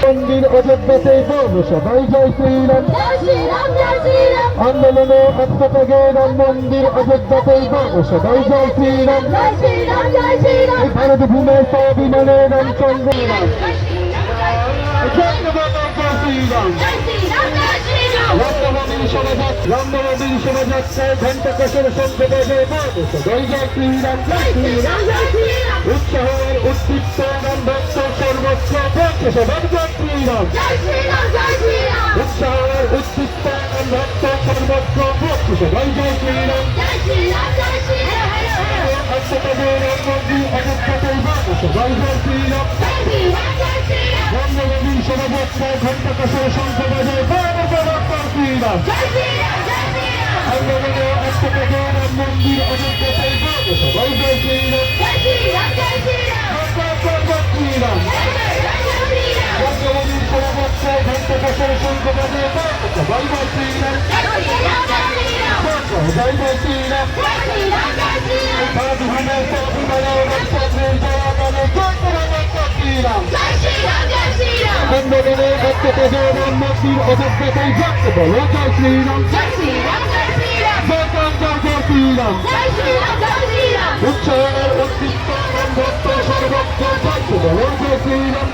মন্দির অযোধ্যাতেই বলো সবাই জয় শ্রীরাম। আন্দোলনে আত্মত্যাগে রাম মন্দির অযোধ্যাতেই বলো সবাই জয় শ্রীরাম। এই ভারত ভূমে স্বাভিমানে রামচন্দ্র রাম রামনবমীর শোভাযাত্রায় ঘণ্টা কাশের শঙ্খ বাজে বলো সবাই জয় শ্রীরাম। উৎসাহের উদ্দীপ্ত রাম ভক্ত সর্বত্র বলছে সবাই জয় শ্রীরাম। উৎসাহের উদ্দীপ্ত রাম ভক্ত সর্বত্র বলছে সবাই জয় শ্রীরাম। আত্মত্যাগে রাম মন্দির অযোধ্যাতেই বলো সবাই জয় শ্রীরাম। রামনবমীর শোভাযাত্রায় ঘণ্টা কাশের শঙ্খ বাজে বলো জয় শ্রীরাম। আন্দোলনে আত্মত্যাগে রাম মন্দির অযোধ্যাতেই বলো সবাই জয় শ্রীরাম। রামনবমীর শোভাযাত্রায় ঘণ্টা কাশের শঙ্খ বাজে বলো সবাই জয় শ্রীরাম। জয় জয় শ্রীরাম। ভারত ভূমে স্বাভিমানে রামচন্দ্রের জয় গানে জয় শ্রীরাম। আন্দোলনে আত্মত্যাগে রাম মন্দির অযোধ্যাতেই জয় বলো জয় শ্রীরাম। জয় শ্রীরাম। উৎসাহের উদ্দীপ্ত রাম ভক্ত সর্বত্র জয় বলো জয় শ্রীরাম।